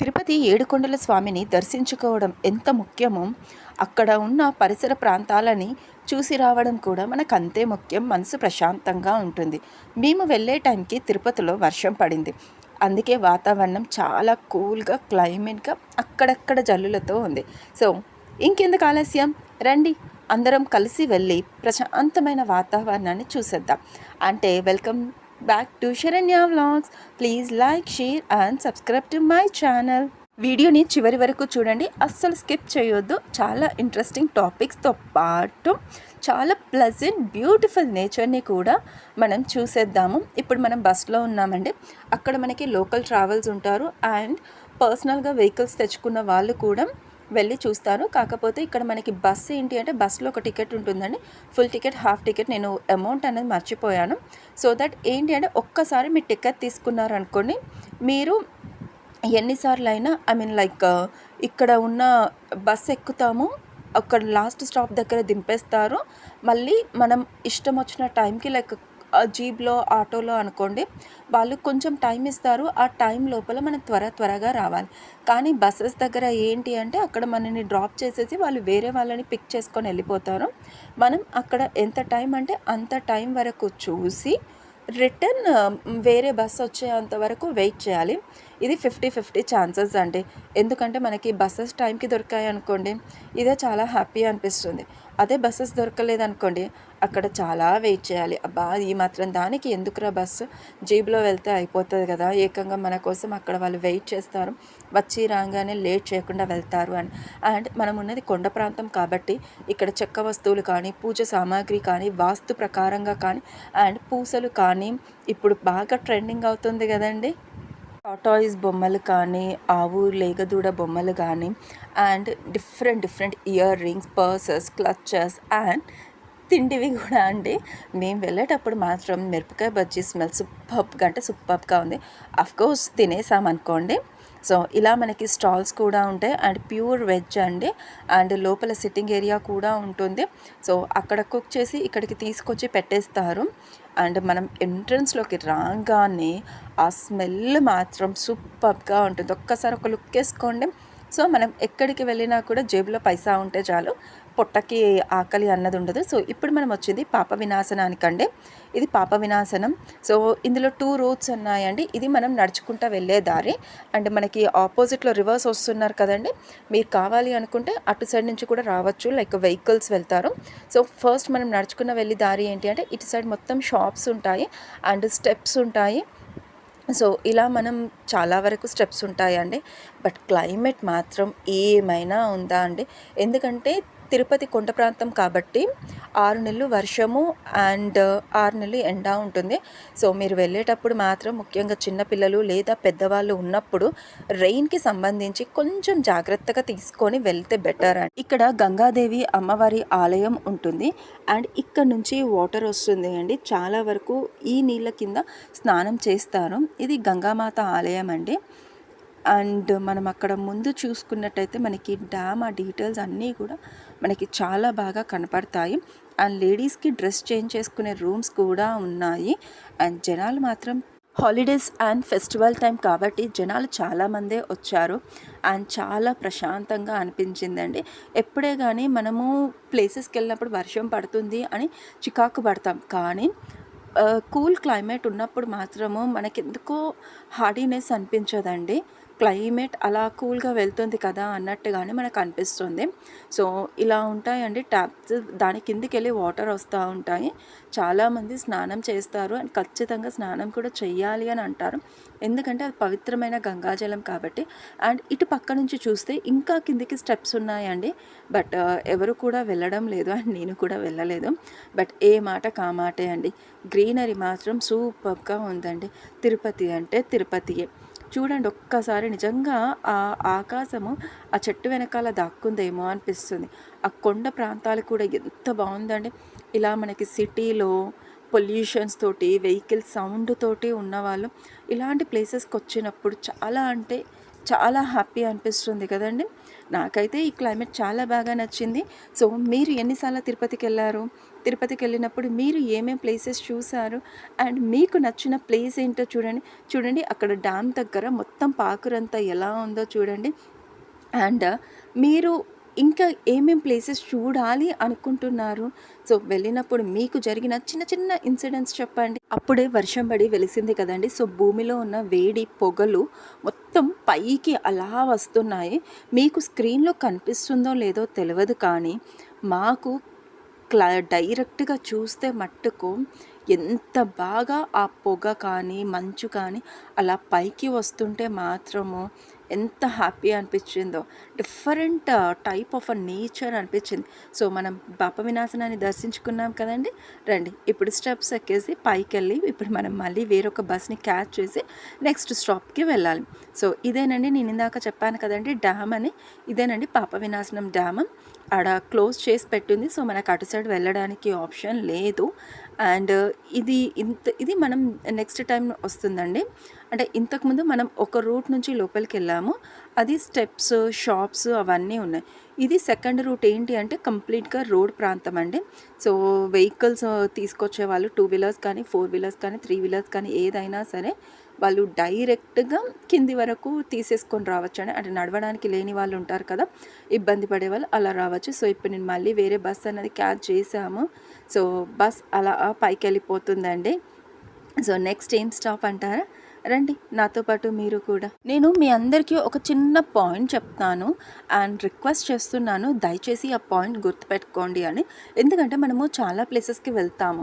తిరుపతి ఏడుకొండల స్వామిని దర్శించుకోవడం ఎంత ముఖ్యమో, అక్కడ ఉన్న పరిసర ప్రాంతాలని చూసి రావడం కూడా మనకు అంతే ముఖ్యం. మనసు ప్రశాంతంగా ఉంటుంది. మేము వెళ్ళే టైంకి తిరుపతిలో వర్షం పడింది. అందుకే వాతావరణం చాలా కూల్గా, క్లైమేట్గా అక్కడక్కడ జల్లులతో ఉంది. సో ఇంకెందుకు ఆలస్యం, రండి అందరం కలిసి వెళ్ళి ప్రశాంతమైన వాతావరణాన్ని చూసేద్దాం. అంటే welcome back to Sharanya Vlogs. Please like, share and subscribe to my channel. వీడియోని చివరి వరకు చూడండి, అస్సలు స్కిప్ చేయొద్దు. చాలా ఇంట్రెస్టింగ్ టాపిక్స్తో పాటు చాలా ప్లెజెంట్ బ్యూటిఫుల్ నేచర్ని కూడా మనం చూసేద్దాము. ఇప్పుడు మనం బస్లో ఉన్నామండి. అక్కడ మనకి లోకల్ ట్రావెల్స్ ఉంటారు అండ్ పర్సనల్గా వెహికల్స్ తెచ్చుకున్న వాళ్ళు కూడా వెళ్ళి చూస్తారు. కాకపోతే ఇక్కడ మనకి బస్సు ఏంటి అంటే, బస్సులో ఒక టికెట్ ఉంటుందండి, ఫుల్ టికెట్, హాఫ్ టికెట్. నేను అమౌంట్ అనేది మర్చిపోయాను. సో దట్ ఏంటి అంటే, ఒక్కసారి మీరు టికెట్ తీసుకున్నారనుకోండి, మీరు ఎన్నిసార్లు అయినా లైక్ ఇక్కడ ఉన్న బస్సు ఎక్కుతాము, అక్కడ లాస్ట్ స్టాప్ దగ్గర దింపేస్తారు. మళ్ళీ మనం ఇష్టం వచ్చిన టైంకి, లైక్ జీప్లో, ఆటోలో అనుకోండి, వాళ్ళు కొంచెం టైం ఇస్తారు. ఆ టైం లోపల మనం త్వరగా రావాలి. కానీ బస్సెస్ దగ్గర ఏంటి అంటే, అక్కడ మనని డ్రాప్ చేసేసి వాళ్ళు వేరే వాళ్ళని పిక్ చేసుకొని వెళ్ళిపోతారు. మనం అక్కడ ఎంత టైం అంటే అంత టైం వరకు చూసి రిటర్న్ వేరే బస్సు వచ్చేంత వరకు వెయిట్ చేయాలి. ఇది 50-50 ఛాన్సెస్ అండి. ఎందుకంటే మనకి బస్సెస్ టైంకి దొరికాయి అనుకోండి, ఇదే చాలా హ్యాపీ అనిపిస్తుంది. అదే బస్సెస్ దొరకలేదనుకోండి, అక్కడ చాలా వెయిట్ చేయాలి. అబ్బా, ఈ మాత్రం దానికి ఎందుకురా బస్సు, జీబ్లో వెళ్తే అయిపోతుంది కదా, ఏకంగా మన కోసం అక్కడ వాళ్ళు వెయిట్ చేస్తారు, వచ్చి రాగానే లేట్ చేయకుండా వెళ్తారు అని. అండ్ మనం ఉన్నది కొండ ప్రాంతం కాబట్టి ఇక్కడ చెక్క వస్తువులు కానీ, పూజ సామాగ్రి కానీ, వాస్తు ప్రకారంగా కానీ, అండ్ పూసలు కానీ ఇప్పుడు బాగా ట్రెండింగ్ అవుతుంది కదండి. టాటాయిస్ బొమ్మలు కానీ, ఆవు లేగదూడ బొమ్మలు కానీ, and different earrings, purses, clutches and తిండివి కూడా అండి. మేము వెళ్ళేటప్పుడు మాత్రం మిరపకాయ బజ్జీ స్మెల్ సూపర్గా ఉంది. అఫ్కోర్స్ తినేసామనుకోండి. సో ఇలా మనకి స్టాల్స్ కూడా ఉంటాయి అండ్ ప్యూర్ వెజ్ అండి. అండ్ లోపల సిట్టింగ్ ఏరియా కూడా ఉంటుంది. సో అక్కడ కుక్ చేసి ఇక్కడికి తీసుకొచ్చి పెట్టేస్తారు. అండ్ మనం ఎంట్రన్స్లోకి రాగానే ఆ స్మెల్ మాత్రం సూపర్గా ఉంటుంది. ఒక్కసారి ఒక లుక్ వేసుకోండి. సో మనం ఎక్కడికి వెళ్ళినా కూడా జేబులో పైసా ఉంటే చాలు, పొట్టకి ఆకలి అన్నది ఉండదు. సో ఇప్పుడు మనం వచ్చింది పాప వినాశనానికండి. ఇది పాప వినాశనం. సో ఇందులో 2 రూట్స్ ఉన్నాయండి. ఇది మనం నడుచుకుంటూ వెళ్ళే దారి. అండ్ మనకి ఆపోజిట్లో రివర్స్ వస్తున్నారు కదండి, మీరు కావాలి అనుకుంటే అటు సైడ్ నుంచి కూడా రావచ్చు, లైక్ వెహికల్స్ వెళ్తారు. సో ఫస్ట్ మనం నడుచుకున్న వెళ్ళి దారి ఏంటి అంటే, ఇటు సైడ్ మొత్తం షాప్స్ ఉంటాయి అండ్ స్టెప్స్ ఉంటాయి. సో ఇలా మనం చాలా వరకు స్టెప్స్ ఉంటాయండి. బట్ క్లైమేట్ మాత్రం ఏమైనా ఉందా అండి. ఎందుకంటే తిరుపతి కొండ ప్రాంతం కాబట్టి 6 నెలలు వర్షము అండ్ 6 నెలలు ఎండ ఉంటుంది. సో మీరు వెళ్ళేటప్పుడు మాత్రం ముఖ్యంగా చిన్నపిల్లలు లేదా పెద్దవాళ్ళు ఉన్నప్పుడు రెయిన్కి సంబంధించి కొంచెం జాగ్రత్తగా తీసుకొని వెళ్తే బెటర్ అండి. ఇక్కడ గంగాదేవి అమ్మవారి ఆలయం ఉంటుంది అండ్ ఇక్కడ నుంచి వాటర్ వస్తుంది అండి. చాలా వరకు ఈ నీళ్ళ కింద స్నానం చేస్తారు. ఇది గంగామాత ఆలయం అండి. అండ్ మనం అక్కడ ముందు చూసుకున్నట్టయితే మనకి డ్యామ్, ఆ డీటెయిల్స్ అన్నీ కూడా మనకి చాలా బాగా కనపడతాయి. అండ్ లేడీస్కి డ్రెస్ చేంజ్ చేసుకునే రూమ్స్ కూడా ఉన్నాయి. అండ్ జనాలు మాత్రం హాలిడేస్ అండ్ ఫెస్టివల్ టైం కాబట్టి జనాలు చాలామందే వచ్చారు అండ్ చాలా ప్రశాంతంగా అనిపించిందండి. ఎప్పుడే కానీ మనము ప్లేసెస్కి వెళ్ళినప్పుడు వర్షం పడుతుంది అని చికాకు పడతాం, కానీ కూల్ క్లైమేట్ ఉన్నప్పుడు మాత్రము మనకెందుకో హార్డీనెస్ అనిపించదండి. క్లైమేట్ అలా కూల్గా వెళ్తుంది కదా అన్నట్టుగానే మనకు అనిపిస్తుంది. సో ఇలా ఉంటాయండి ట్యాప్స్, దాని కిందికి వెళ్ళి వాటర్ వస్తూ ఉంటాయి. చాలామంది స్నానం చేస్తారు అండ్ ఖచ్చితంగా స్నానం కూడా చెయ్యాలి అని అంటారు, ఎందుకంటే అది పవిత్రమైన గంగాజలం కాబట్టి. అండ్ ఇటు పక్క నుంచి చూస్తే ఇంకా కిందికి స్టెప్స్ ఉన్నాయండి. బట్ ఎవరు కూడా వెళ్ళడం లేదు అండ్ నేను కూడా వెళ్ళలేదు. బట్ ఏ మాట కామాటే అండి, గ్రీనరీ మాత్రం సూపర్గా ఉందండి. తిరుపతి అంటే తిరుపతియే. చూడండి ఒక్కసారి, నిజంగా ఆ ఆకాశము ఆ చెట్టు వెనకాల దాక్కుందేమో అనిపిస్తుంది. ఆ కొండ ప్రాంతాలు కూడా ఎంత బాగుందండి. ఇలా మనకి సిటీలో పొల్యూషన్స్ తోటి, వెహికల్ సౌండ్ తోటి ఉన్నవాళ్ళు ఇలాంటి ప్లేసెస్కి వచ్చినప్పుడు చాలా అంటే చాలా హ్యాపీ అనిపిస్తుంది కదండి. నాకైతే ఈ క్లైమేట్ చాలా బాగా నచ్చింది. సో మీరు ఎన్నిసార్లు తిరుపతికెళ్లారు? తిరుపతికెళ్ళినప్పుడు మీరు ఏమేం ప్లేసెస్ చూసారు? అండ్ మీకు నచ్చిన ప్లేస్ ఏంటో చూడండి. చూడండి అక్కడ డ్యామ్ దగ్గర మొత్తం పాకురంతా ఎలా ఉందో చూడండి. అండ్ మీరు ఇంకా ఏమేం ప్లేసెస్ చూడాలి అనుకుంటున్నారు? సో వెళ్ళినప్పుడు మీకు జరిగిన చిన్న చిన్న ఇన్సిడెంట్స్ చెప్పండి. అప్పుడే వర్షం పడి వెలిసింది కదండి. సో భూమిలో ఉన్న వేడి పొగలు మొత్తం పైకి అలా వస్తున్నాయి. మీకు స్క్రీన్లో కనిపిస్తుందో లేదో తెలియదు, కానీ మాకు డైరెక్ట్గా చూస్తే మట్టుకు ఎంత బాగా ఆ పొగ కానీ మంచు కానీ అలా పైకి వస్తుంటే మాత్రము ఎంత హ్యాపీ అనిపించిందో. డిఫరెంట్ టైప్ ఆఫ్ నేచర్ అనిపించింది. సో మనం పాప వినాశనాన్ని దర్శించుకున్నాం కదండి. రండి ఇప్పుడు స్టెప్స్ ఎక్కేసి పైకి వెళ్ళి ఇప్పుడు మనం మళ్ళీ వేరొక బస్ని క్యాచ్ చేసి నెక్స్ట్ స్టాప్కి వెళ్ళాలి. సో ఇదేనండి నేను ఇందాక చెప్పాను కదండి డ్యామ్ అని. ఇదేనండి పాప వినాశనం డ్యామ్. ఆడ క్లోజ్ చేసి పెట్టింది. సో మనకు అటు సైడ్ వెళ్ళడానికి ఆప్షన్ లేదు. అండ్ ఇది మనం నెక్స్ట్ టైం వస్తుందండి. అంటే ఇంతకుముందు మనం ఒక రూట్ నుంచి లోపలికి వెళ్ళాము. అది స్టెప్స్, షాప్స్ అవన్నీ ఉన్నాయి. ఇది సెకండ్ రూట్ ఏంటి అంటే కంప్లీట్గా రోడ్ ప్రాంతం అండి. సో వెహికల్స్ తీసుకొచ్చే వాళ్ళు 2 వీలర్స్ కానీ 4 వీలర్స్ కానీ 3 వీలర్స్ కానీ ఏదైనా సరే వాళ్ళు డైరెక్ట్గా కింది వరకు తీసేసుకొని రావచ్చు అండి. అంటే నడవడానికి లేని వాళ్ళు ఉంటారు కదా, ఇబ్బంది పడే వాళ్ళు అలా రావచ్చు. సో ఇప్పుడు నేను మళ్ళీ వేరే బస్ అనేది క్యాచ్ చేసాము. సో బస్ అలా పైకి వెళ్ళిపోతుందండి. సో నెక్స్ట్ ఏం స్టాప్ అంటారా? రండి నాతో పాటు మీరు కూడా. నేను మీ అందరికీ ఒక చిన్న పాయింట్ చెప్తాను అండ్ రిక్వెస్ట్ చేస్తున్నాను, దయచేసి ఆ పాయింట్ గుర్తుపెట్టుకోండి అని. ఎందుకంటే మనము చాలా ప్లేసెస్కి వెళ్తాము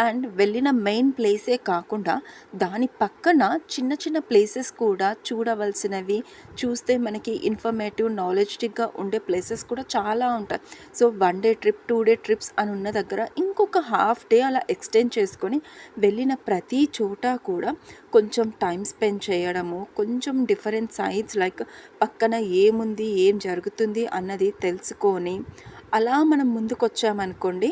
అండ్ వెళ్ళిన మెయిన్ ప్లేసే కాకుండా దాని పక్కన చిన్న చిన్న ప్లేసెస్ కూడా చూడవలసినవి, చూస్తే మనకి ఇన్ఫర్మేటివ్ నాలెడ్జిటిక్గా ఉండే ప్లేసెస్ కూడా చాలా ఉంటాయి. So 1 day trip 2 day trips అని ఉన్న దగ్గర ఇంకొక హాఫ్ డే అలా ఎక్స్టెండ్ చేసుకొని వెళ్ళిన ప్రతి చోట కూడా కొంచెం టైం స్పెండ్ చేయడము, కొంచెం డిఫరెంట్ సైట్స్ లైక్ పక్కన ఏముంది, ఏం జరుగుతుంది అన్నది తెలుసుకొని అలా మనం ముందుకొచ్చామనుకోండి,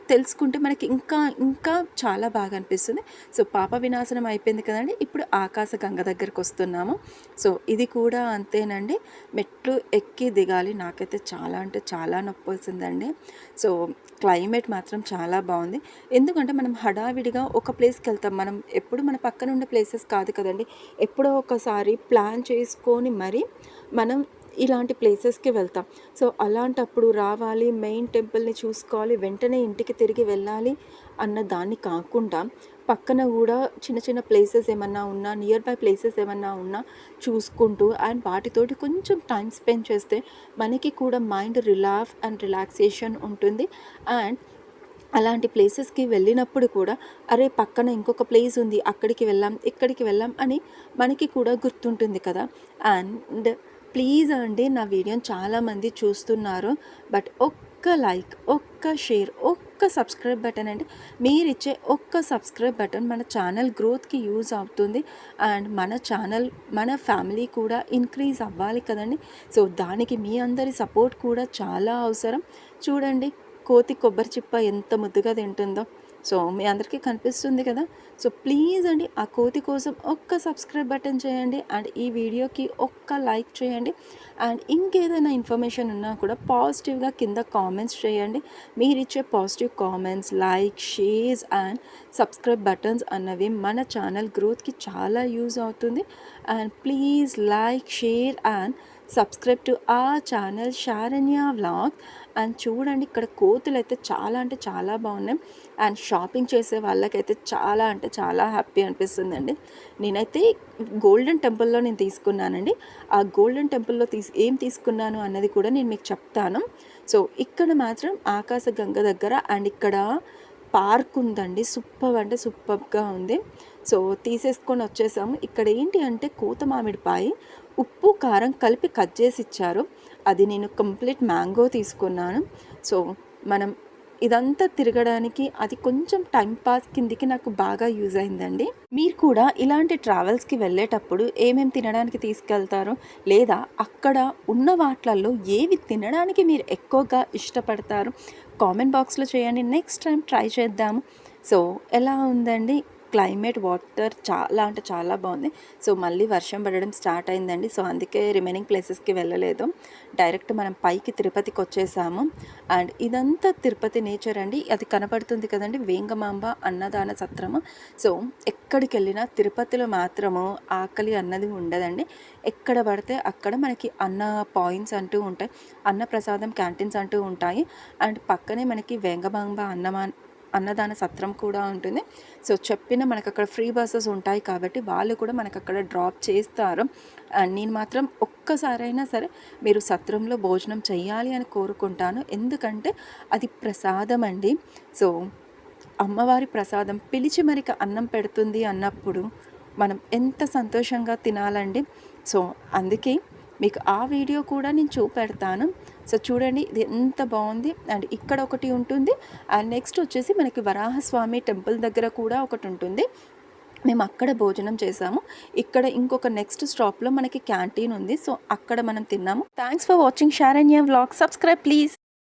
తెలుసుకుంటే మనకి ఇంకా ఇంకా చాలా బాగా అనిపిస్తుంది. సో పాప వినాశనం అయిపోయింది కదండి. ఇప్పుడు ఆకాశ గంగ దగ్గరికి వస్తున్నాము. సో ఇది కూడా అంతేనండి, మెట్లు ఎక్కి దిగాలి. నాకైతే చాలా అంటే చాలా నొప్పి వస్తుందండి. సో క్లైమేట్ మాత్రం చాలా బాగుంది. ఎందుకంటే మనం హడావిడిగా ఒక ప్లేస్కి వెళ్తాం. మనం ఎప్పుడు మన పక్కన ఉండే ప్లేసెస్ కాదు కదండి. ఎప్పుడో ఒకసారి ప్లాన్ చేసుకొని మరి మనం ఇలాంటి ప్లేసెస్కి వెళ్తాం. సో అలాంటప్పుడు రావాలి, మెయిన్ టెంపుల్ని చూసుకోవాలి, వెంటనే ఇంటికి తిరిగి వెళ్ళాలి అన్న దాన్ని కాకుండా పక్కన కూడా చిన్న చిన్న ప్లేసెస్ ఏమన్నా ఉన్నా, నియర్ బై ప్లేసెస్ ఏమన్నా ఉన్నా చూసుకుంటూ అండ్ వాటితోటి కొంచెం టైం స్పెండ్ చేస్తే మనకి కూడా మైండ్ రిలాక్సేషన్ ఉంటుంది. అండ్ అలాంటి ప్లేసెస్కి వెళ్ళినప్పుడు కూడా అరే పక్కన ఇంకొక ప్లేస్ ఉంది, అక్కడికి వెళ్ళాం, ఇక్కడికి వెళ్ళాం అని మనకి కూడా గుర్తుంటుంది కదా. అండ్ ప్లీజ్ అండి, నా వీడియోని చాలామంది చూస్తున్నారు, బట్ ఒక్క లైక్, ఒక్క షేర్, ఒక్క సబ్స్క్రైబ్ బటన్ అండి. మీరు ఇచ్చే ఒక్క సబ్స్క్రైబ్ బటన్ మన ఛానల్ గ్రోత్కి యూజ్ అవుతుంది. అండ్ మన ఛానల్, మన ఫ్యామిలీ కూడా ఇంక్రీజ్ అవ్వాలి కదండి. సో దానికి మీ అందరి సపోర్ట్ కూడా చాలా అవసరం. చూడండి కోతి కొబ్బరి చిప్ప ఎంత ముద్దుగా తింటుందో. సో మీ అందరికీ కనిపిస్తుంది కదా. సో ప్లీజ్ అండి ఆ కోతి కోసం ఒక్క సబ్స్క్రైబ్ బటన్ చేయండి అండ్ ఈ వీడియోకి ఒక్క లైక్ చేయండి. అండ్ ఇంకేదైనా ఇన్ఫర్మేషన్ ఉన్నా కూడా పాజిటివ్గా కింద కామెంట్స్ చేయండి. మీరు ఇచ్చే positive comments, like, shares and subscribe buttons అన్నవి మన ఛానల్ గ్రోత్కి చాలా యూజ్ అవుతుంది. And please like, share and subscribe to ఆ ఛానల్ శారణ్య వ్లాగ్స్. అండ్ చూడండి ఇక్కడ కోతులు అయితే చాలా అంటే చాలా బాగున్నాయి. అండ్ షాపింగ్ చేసే వాళ్ళకైతే చాలా అంటే చాలా హ్యాపీ అనిపిస్తుందండి. నేనైతే గోల్డెన్ టెంపుల్లో నేను తీసుకున్నానండి. ఆ గోల్డెన్ టెంపుల్లో ఏం తీసుకున్నాను అన్నది కూడా నేను మీకు చెప్తాను. సో ఇక్కడ మాత్రం ఆకాశ గంగ దగ్గర అండ్ ఇక్కడ పార్క్ ఉందండి. సూపర్ అంటే సూపర్గా ఉంది. సో తీసేసుకొని వచ్చేసాము. ఇక్కడ ఏంటి అంటే కోత మామిడిపాయి ఉప్పు కారం కలిపి కట్ చేసి ఇచ్చారు. అది నేను కంప్లీట్ మ్యాంగో తీసుకున్నాను. సో మనం ఇదంతా తిరగడానికి అది కొంచెం టైం పాస్ కిందికి నాకు బాగా యూజ్ అయిందండి. మీరు కూడా ఇలాంటి ట్రావెల్స్కి వెళ్ళేటప్పుడు ఏమేమి తినడానికి తీసుకెళ్తారు, లేదా అక్కడ ఉన్న వాటిలలో ఏవి తినడానికి మీరు ఎక్కువగా ఇష్టపడతారు కామెంట్ బాక్స్లో చేయండి. నెక్స్ట్ టైం ట్రై చేద్దాము. సో ఎలా ఉందండి క్లైమేట్, వాటర్ చాలా అంటే చాలా బాగుంది. సో మళ్ళీ వర్షం పడడం స్టార్ట్ అయిందండి. సో అందుకే రిమైనింగ్ ప్లేసెస్కి వెళ్ళలేదు. డైరెక్ట్ మనం పైకి తిరుపతికి వచ్చేసాము. అండ్ ఇదంతా తిరుపతి నేచర్ అండి. అది కనపడుతుంది కదండి, వేంగమాంబ అన్నదాన సత్రము. సో ఎక్కడికి వెళ్ళినా తిరుపతిలో మాత్రము ఆకలి అన్నది ఉండదండి. ఎక్కడ పడితే అక్కడ మనకి అన్న పాయింట్స్ అంటూ ఉంటాయి, అన్న ప్రసాదం క్యాంటీన్స్ అంటూ ఉంటాయి. అండ్ పక్కనే మనకి వేంగమాంబ అన్నదాన సత్రం కూడా ఉంటుంది. సో చెప్పిన మనకు అక్కడ ఫ్రీ బస్సెస్ ఉంటాయి కాబట్టి వాళ్ళు కూడా మనకు అక్కడ డ్రాప్ చేస్తారు. అండ్ నేను మాత్రం ఒక్కసారైనా సరే మీరు సత్రంలో భోజనం చేయాలి అని కోరుకుంటాను. ఎందుకంటే అది ప్రసాదం అండి. సో అమ్మవారి ప్రసాదం పిలిచి మరికి అన్నం పెడుతుంది అన్నప్పుడు మనం ఎంత సంతోషంగా తినాలండి. సో అందుకే మీకు ఆ వీడియో కూడా నేను చూపెడతాను. సో చూడండి ఇది ఎంత బాగుంది. అండ్ ఇక్కడ ఒకటి ఉంటుంది. అండ్ నెక్స్ట్ వచ్చేసి మనకి వరాహస్వామి టెంపుల్ దగ్గర కూడా ఒకటి ఉంటుంది. మేము అక్కడ భోజనం చేసాము. ఇక్కడ ఇంకొక నెక్స్ట్ స్టాప్లో మనకి క్యాంటీన్ ఉంది. సో అక్కడ మనం తిన్నాము. Thanks for watching Sharanya vlog. Subscribe please.